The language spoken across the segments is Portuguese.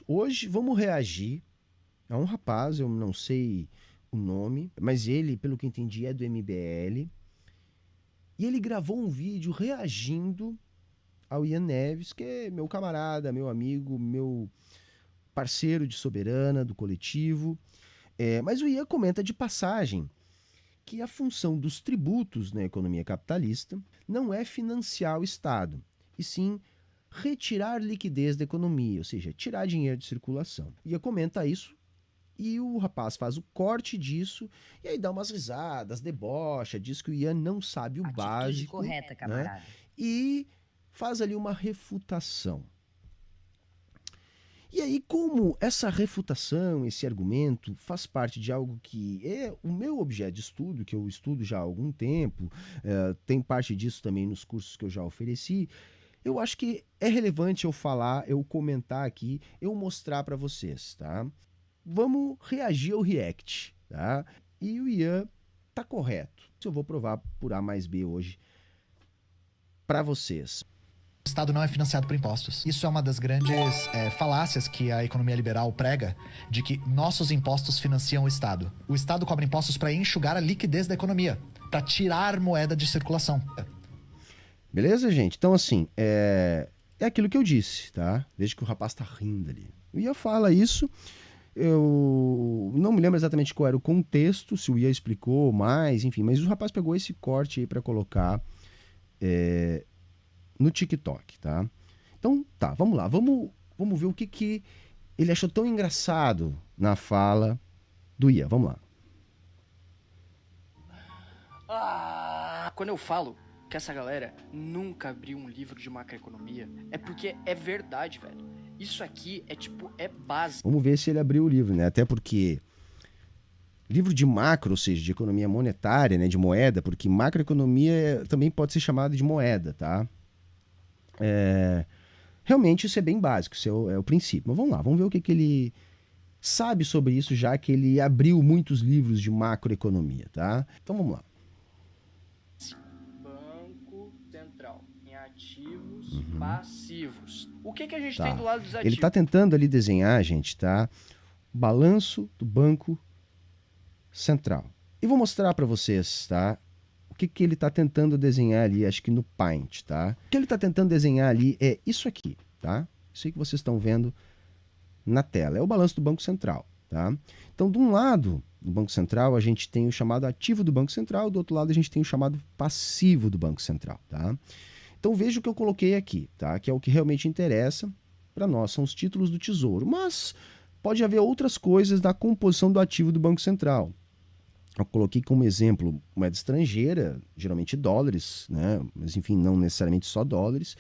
tributos. Hoje vamos reagir a um rapaz, eu não sei o nome, mas ele, pelo que eu entendi, é do MBL. E ele gravou um vídeo reagindo ao Ian Neves, que é meu camarada, meu amigo, meu parceiro de Soberana, do coletivo. Mas o Ian comenta de passagem que a função dos tributos na economia capitalista não é financiar o Estado, e sim retirar liquidez da economia, ou seja, tirar dinheiro de circulação. Ian comenta isso e o rapaz faz o corte disso e aí dá umas risadas, debocha, diz que o Ian não sabe o Atitude básico, correta, camarada. né? E faz ali uma refutação. E aí, como essa refutação, esse argumento, faz parte de algo que é o meu objeto de estudo, que eu estudo já há algum tempo, tem parte disso também nos cursos que eu já ofereci, eu acho que é relevante eu falar, eu comentar aqui, eu mostrar para vocês, tá? Vamos reagir ao react, tá? E o Ian tá correto. Eu vou provar por A mais B hoje para vocês. O Estado não é financiado por impostos. Isso é uma das grandes falácias que a economia liberal prega, de que nossos impostos financiam o Estado. O Estado cobra impostos para enxugar a liquidez da economia, para tirar moeda de circulação. Beleza, gente? Então, assim, é aquilo que eu disse, tá? Veja que o rapaz tá rindo ali. O Ian fala isso, eu não me lembro exatamente qual era o contexto, se o Ian explicou mais, enfim, mas o rapaz pegou esse corte aí para colocar no TikTok, tá? Então, tá, vamos lá, vamos ver o que ele achou tão engraçado na fala do Ian. Vamos lá. Quando eu falo que essa galera nunca abriu um livro de macroeconomia, é porque é verdade, velho. Isso aqui é básico. Vamos ver se ele abriu o livro, né? Até porque livro de macro, ou seja, de economia monetária, né, de moeda, porque macroeconomia também pode ser chamada de moeda, tá? Realmente isso é bem básico, isso é o princípio. Mas vamos lá, vamos ver o que ele sabe sobre isso, já que ele abriu muitos livros de macroeconomia, tá? Então vamos lá. Banco Central em ativos passivos. O que a gente Tá. tem do lado dos ativos? Ele está tentando ali desenhar, gente, tá? O balanço do Banco Central. E vou mostrar para vocês, tá? O que ele está tentando desenhar ali, acho que no Paint, tá? O que ele está tentando desenhar ali é isso aqui, tá? Isso aí que vocês estão vendo na tela. É o balanço do Banco Central, tá? Então, de um lado do Banco Central, a gente tem o chamado ativo do Banco Central, do outro lado a gente tem o chamado passivo do Banco Central, tá? Então, veja o que eu coloquei aqui, tá? Que é o que realmente interessa para nós, são os títulos do Tesouro. Mas pode haver outras coisas na composição do ativo do Banco Central. Eu coloquei como exemplo moeda estrangeira, geralmente dólares, né? Mas enfim, não necessariamente só dólares,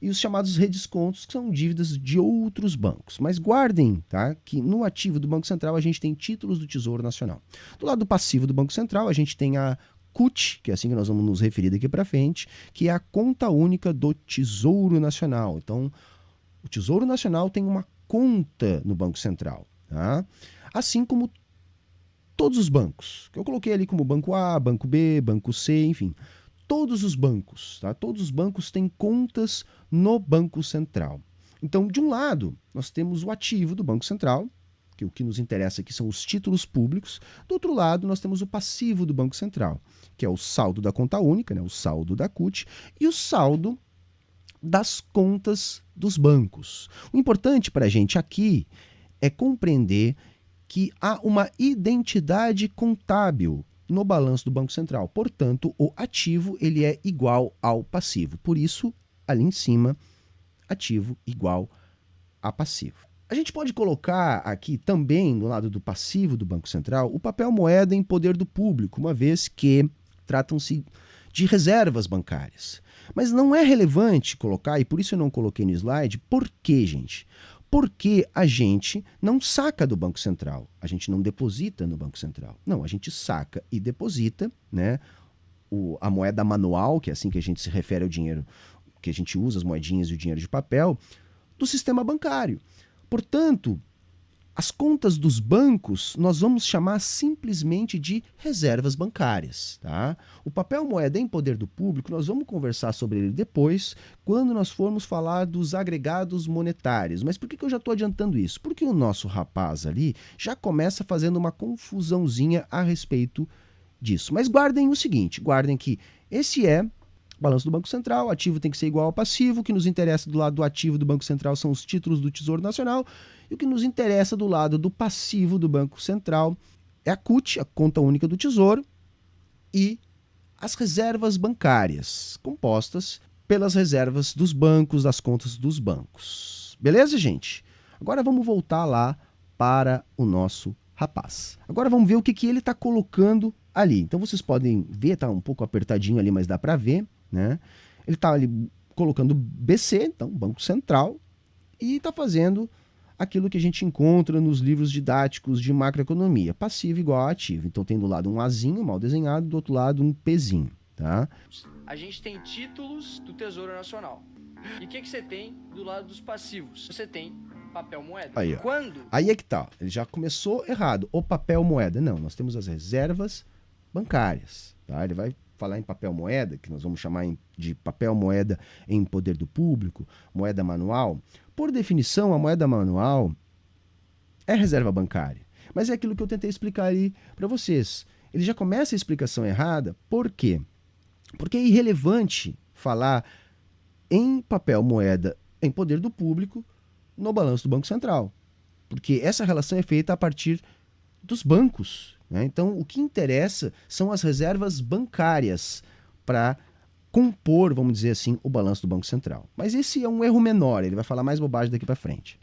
e os chamados redescontos, que são dívidas de outros bancos. Mas guardem, tá? Que no ativo do Banco Central a gente tem títulos do Tesouro Nacional. Do lado passivo do Banco Central a gente tem a CUT, que é assim que nós vamos nos referir daqui para frente, que é a conta única do Tesouro Nacional. Então, o Tesouro Nacional tem uma conta no Banco Central, tá? Assim como todos os bancos, que eu coloquei ali como Banco A, Banco B, Banco C, enfim, todos os bancos, tá? Todos os bancos têm contas no Banco Central. Então, de um lado, nós temos o ativo do Banco Central, que o que nos interessa aqui são os títulos públicos. Do outro lado, nós temos o passivo do Banco Central, que é o saldo da conta única, né? O saldo da CUT, e o saldo das contas dos bancos. O importante para a gente aqui é compreender que há uma identidade contábil no balanço do Banco Central. Portanto, o ativo ele é igual ao passivo. Por isso, ali em cima, ativo igual a passivo. A gente pode colocar aqui também, no lado do passivo do Banco Central, o papel moeda em poder do público, uma vez que tratam-se de reservas bancárias. Mas não é relevante colocar, e por isso eu não coloquei no slide, por quê, gente? Porque a gente não saca do Banco Central, a gente não deposita no Banco Central. Não, a gente saca e deposita, né, a moeda manual, que é assim que a gente se refere ao dinheiro, que a gente usa as moedinhas e o dinheiro de papel, do sistema bancário. Portanto, As contas dos bancos nós vamos chamar simplesmente de reservas bancárias. Tá? O papel moeda em poder do público, nós vamos conversar sobre ele depois, quando nós formos falar dos agregados monetários. Mas por que eu já estou adiantando isso? Porque o nosso rapaz ali já começa fazendo uma confusãozinha a respeito disso. Mas guardem o seguinte, guardem que esse é balanço do Banco Central, ativo tem que ser igual ao passivo, o que nos interessa do lado do ativo do Banco Central são os títulos do Tesouro Nacional, e o que nos interessa do lado do passivo do Banco Central é a CUT, a Conta Única do Tesouro, e as reservas bancárias, compostas pelas reservas dos bancos, das contas dos bancos. Beleza, gente? Agora vamos voltar lá para o nosso rapaz. Agora vamos ver o que ele está colocando ali. Então vocês podem ver, tá um pouco apertadinho ali, mas dá para ver, né? Ele está ali colocando BC, então Banco Central, e está fazendo aquilo que a gente encontra nos livros didáticos de macroeconomia, passivo igual a ativo. Então tem do lado um Azinho mal desenhado, do outro lado um Pzinho, tá? A gente tem títulos do Tesouro Nacional. E o que você tem do lado dos passivos? Você tem papel moeda. Aí, ó. Quando? Aí é que tá. Ele já começou errado. O papel moeda. Não, nós temos as reservas bancárias. Tá? Ele vai falar em papel moeda, que nós vamos chamar de papel moeda em poder do público, moeda manual. Por definição, a moeda manual é reserva bancária. Mas é aquilo que eu tentei explicar aí para vocês. Ele já começa a explicação errada. Por quê? Porque é irrelevante falar em papel moeda em poder do público no balanço do Banco Central. Porque essa relação é feita a partir dos bancos, né? Então, o que interessa são as reservas bancárias para compor, vamos dizer assim, o balanço do Banco Central. Mas esse é um erro menor, ele vai falar mais bobagem daqui para frente.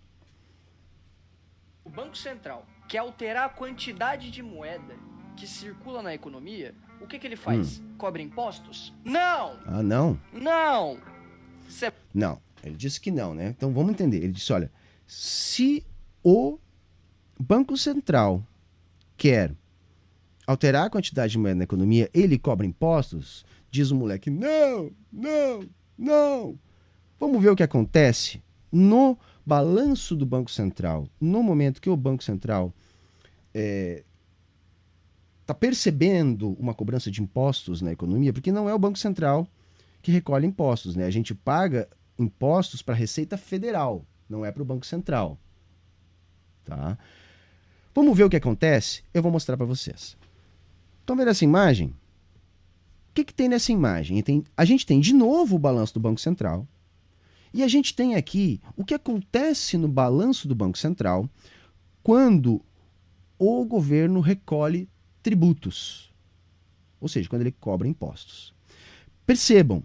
O Banco Central quer alterar a quantidade de moeda que circula na economia, o que ele faz? Cobra impostos? Não! Ah, não? Não! Não, ele disse que não, né? Então vamos entender. Ele disse, olha, se o Banco Central quer alterar a quantidade de moeda na economia, ele cobra impostos? Diz o moleque, não, não, não. Vamos ver o que acontece no balanço do Banco Central, no momento que o Banco Central está percebendo uma cobrança de impostos na economia, porque não é o Banco Central que recolhe impostos, né? A gente paga impostos para a Receita Federal, não é para o Banco Central. Tá? Vamos ver o que acontece? Eu vou mostrar para vocês. Estão vendo essa imagem? O que tem nessa imagem? A gente tem de novo o balanço do Banco Central e a gente tem aqui o que acontece no balanço do Banco Central quando o governo recolhe tributos, ou seja, quando ele cobra impostos. Percebam,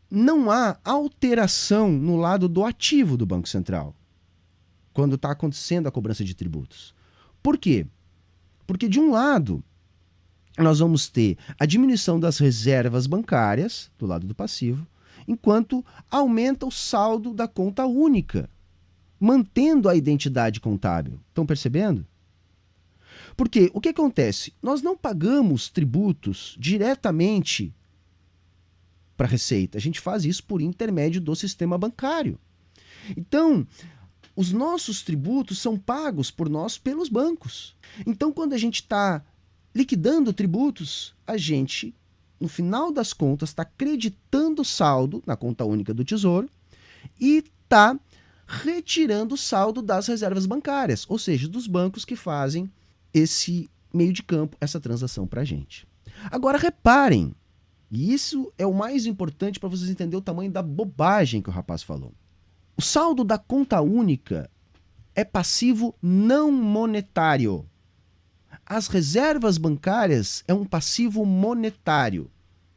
não há alteração no lado do ativo do Banco Central quando está acontecendo a cobrança de tributos. Por quê? Porque, de um lado, nós vamos ter a diminuição das reservas bancárias, do lado do passivo, enquanto aumenta o saldo da conta única, mantendo a identidade contábil. Estão percebendo? Porque o que acontece? Nós não pagamos tributos diretamente para a Receita. A gente faz isso por intermédio do sistema bancário. Então, os nossos tributos são pagos por nós pelos bancos. Então, quando a gente está liquidando tributos, a gente, no final das contas, está creditando o saldo na conta única do Tesouro e está retirando o saldo das reservas bancárias, ou seja, dos bancos que fazem esse meio de campo, essa transação para a gente. Agora, reparem, e isso é o mais importante para vocês entenderem o tamanho da bobagem que o rapaz falou. O saldo da conta única é passivo não monetário. As reservas bancárias é um passivo monetário.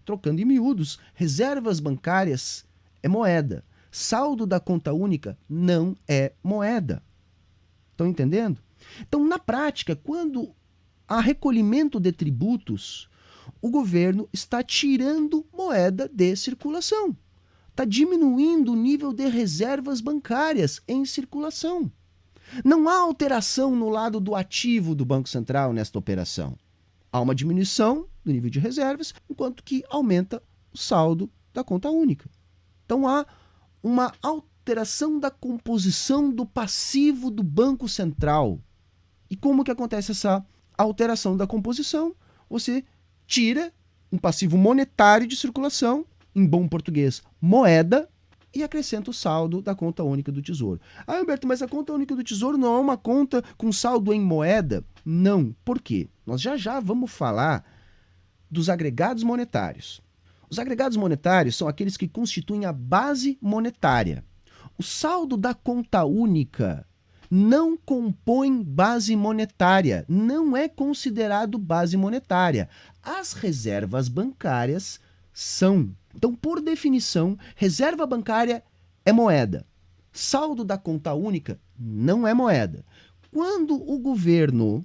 Trocando em miúdos, reservas bancárias é moeda. Saldo da conta única não é moeda. Estão entendendo? Então, na prática, quando há recolhimento de tributos, o governo está tirando moeda de circulação. Está diminuindo o nível de reservas bancárias em circulação. Não há alteração no lado do ativo do Banco Central nesta operação. Há uma diminuição do nível de reservas, enquanto que aumenta o saldo da conta única. Então há uma alteração alteração da composição do passivo do Banco Central. E como que acontece essa alteração da composição? Você tira um passivo monetário de circulação, em bom português, moeda, e acrescenta o saldo da conta única do Tesouro. Ah, Humberto, mas a conta única do Tesouro não é uma conta com saldo em moeda? Não. Por quê? Nós já vamos falar dos agregados monetários. Os agregados monetários são aqueles que constituem a base monetária. O saldo da conta única não compõe base monetária, não é considerado base monetária. As reservas bancárias são. Então, por definição, reserva bancária é moeda. Saldo da conta única não é moeda. Quando o governo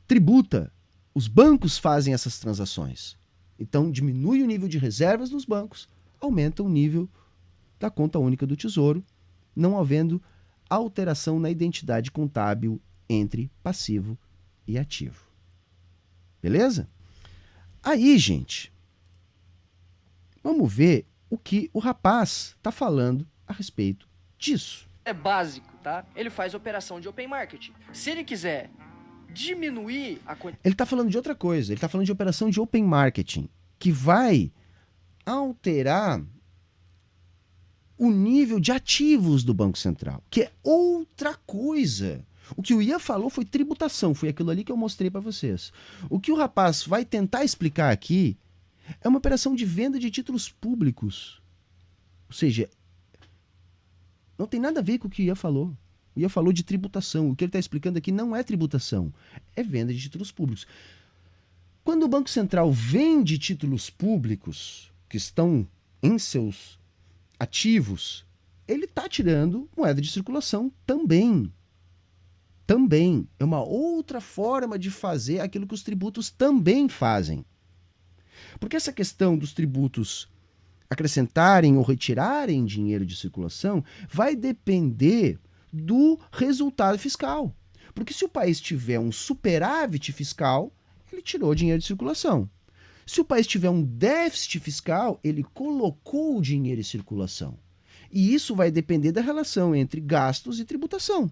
tributa, os bancos fazem essas transações. Então, diminui o nível de reservas dos bancos, aumenta o nível da conta única do Tesouro, não havendo alteração na identidade contábil entre passivo e ativo. Beleza? Aí, gente, vamos ver o que o rapaz está falando a respeito disso. É básico, tá? Ele faz operação de open market. Se ele quiser diminuir a quantidade... Ele está falando de outra coisa. Ele está falando de operação de open marketing, que vai alterar o nível de ativos do Banco Central, que é outra coisa. O que o Ian falou foi tributação, foi aquilo ali que eu mostrei para vocês. O que o rapaz vai tentar explicar aqui é uma operação de venda de títulos públicos. Ou seja, não tem nada a ver com o que o Ian falou. O Ian falou de tributação. O que ele está explicando aqui não é tributação, é venda de títulos públicos. Quando o Banco Central vende títulos públicos que estão em seus ativos, ele está tirando moeda de circulação também. Também. É uma outra forma de fazer aquilo que os tributos também fazem. Porque essa questão dos tributos acrescentarem ou retirarem dinheiro de circulação vai depender do resultado fiscal. Porque se o país tiver um superávit fiscal, ele tirou dinheiro de circulação. Se o país tiver um déficit fiscal, ele colocou o dinheiro em circulação. E isso vai depender da relação entre gastos e tributação.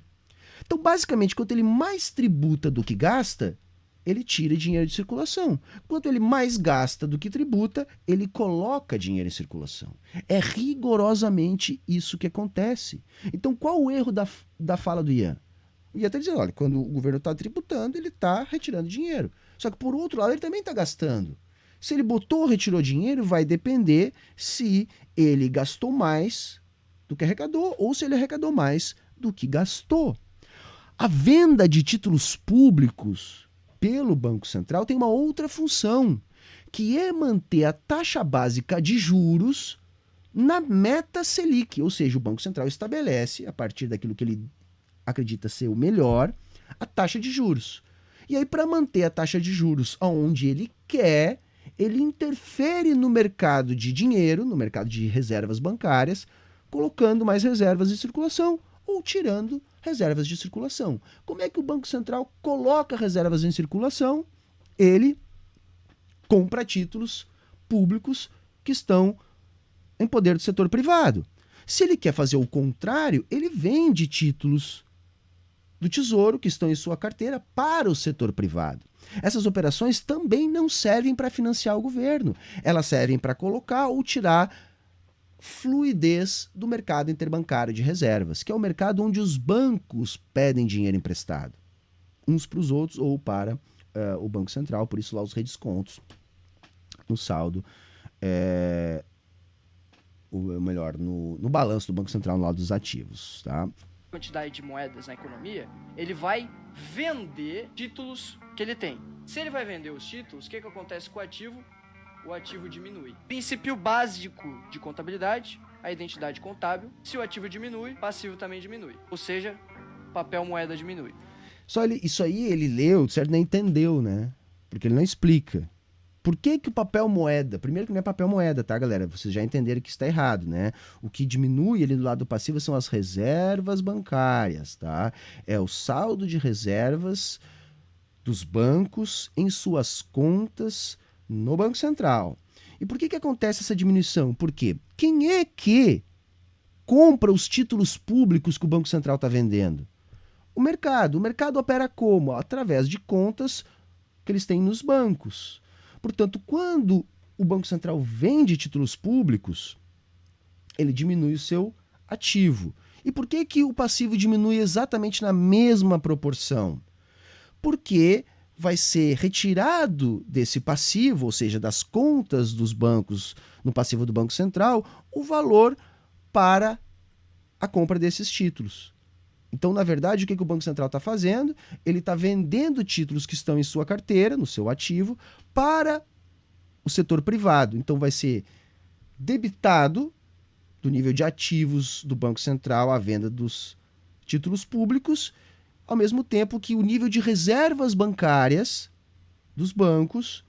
Então, basicamente, quanto ele mais tributa do que gasta, ele tira dinheiro de circulação. Quanto ele mais gasta do que tributa, ele coloca dinheiro em circulação. É rigorosamente isso que acontece. Então, qual o erro da fala do Ian? O Ian está dizendo, olha, quando o governo está tributando, ele está retirando dinheiro. Só que, por outro lado, ele também está gastando. Se ele botou ou retirou dinheiro, vai depender se ele gastou mais do que arrecadou ou se ele arrecadou mais do que gastou. A venda de títulos públicos pelo Banco Central tem uma outra função, que é manter a taxa básica de juros na meta Selic, ou seja, o Banco Central estabelece, a partir daquilo que ele acredita ser o melhor, a taxa de juros. E aí, para manter a taxa de juros onde ele quer, ele interfere no mercado de dinheiro, no mercado de reservas bancárias, colocando mais reservas em circulação ou tirando reservas de circulação. Como é que o Banco Central coloca reservas em circulação? Ele compra títulos públicos que estão em poder do setor privado. Se ele quer fazer o contrário, ele vende títulos do Tesouro que estão em sua carteira para o setor privado. Essas operações também não servem para financiar o governo. Elas servem para colocar ou tirar fluidez do mercado interbancário de reservas, que é o mercado onde os bancos pedem dinheiro emprestado, uns para os outros ou para o Banco Central, por isso lá os redescontos no saldo, no balanço do Banco Central no lado dos ativos, tá? Quantidade de moedas na economia, ele vai vender títulos que ele tem. Se ele vai vender os títulos, o que acontece com o ativo? O ativo diminui. Princípio básico de contabilidade, a identidade contábil. Se o ativo diminui, o passivo também diminui. Ou seja, papel moeda diminui. Isso aí ele leu, certo? Não entendeu, né? Porque ele não explica. Por que o papel moeda? Primeiro que não é papel moeda, tá, galera? Vocês já entenderam que isso está errado, né? O que diminui ali do lado passivo são as reservas bancárias, tá? É o saldo de reservas dos bancos em suas contas no Banco Central. E por que acontece essa diminuição? Porque quem é que compra os títulos públicos que o Banco Central está vendendo? O mercado. O mercado opera como? Através de contas que eles têm nos bancos. Portanto, quando o Banco Central vende títulos públicos, ele diminui o seu ativo. E por que que o passivo diminui exatamente na mesma proporção? Porque vai ser retirado desse passivo, ou seja, das contas dos bancos no passivo do Banco Central, o valor para a compra desses títulos. Então, na verdade, o que o Banco Central está fazendo? Ele está vendendo títulos que estão em sua carteira, no seu ativo, para o setor privado. Então, vai ser debitado do nível de ativos do Banco Central a venda dos títulos públicos, ao mesmo tempo que o nível de reservas bancárias dos bancos,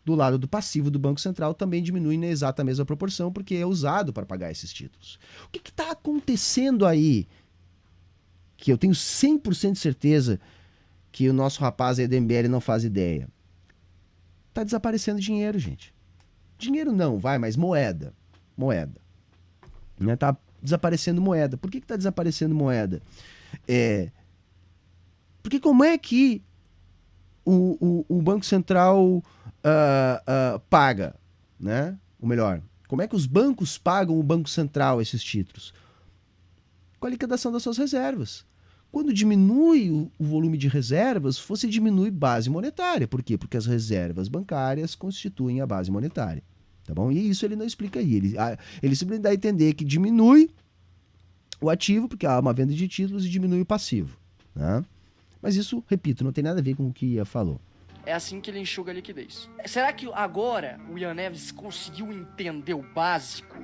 do lado do passivo do Banco Central, também diminui na exata mesma proporção, porque é usado para pagar esses títulos. O que está acontecendo aí? Que eu tenho 100% de certeza que o nosso rapaz aí do MBL não faz ideia. Está desaparecendo dinheiro, gente. Dinheiro não, mas moeda. Moeda. Está desaparecendo moeda. Por que está desaparecendo moeda? Porque como é que o Banco Central paga, né? Ou melhor, como é que os bancos pagam o Banco Central esses títulos? Com a liquidação das suas reservas. Quando diminui o volume de reservas, você diminui base monetária. Por quê? Porque as reservas bancárias constituem a base monetária. Tá bom? E isso ele não explica aí. Ele simplesmente dá a entender que diminui o ativo, porque há uma venda de títulos, e diminui o passivo. Né? Mas isso, repito, não tem nada a ver com o que Ian falou. É assim que ele enxuga a liquidez. Será que agora o Ian Neves conseguiu entender o básico?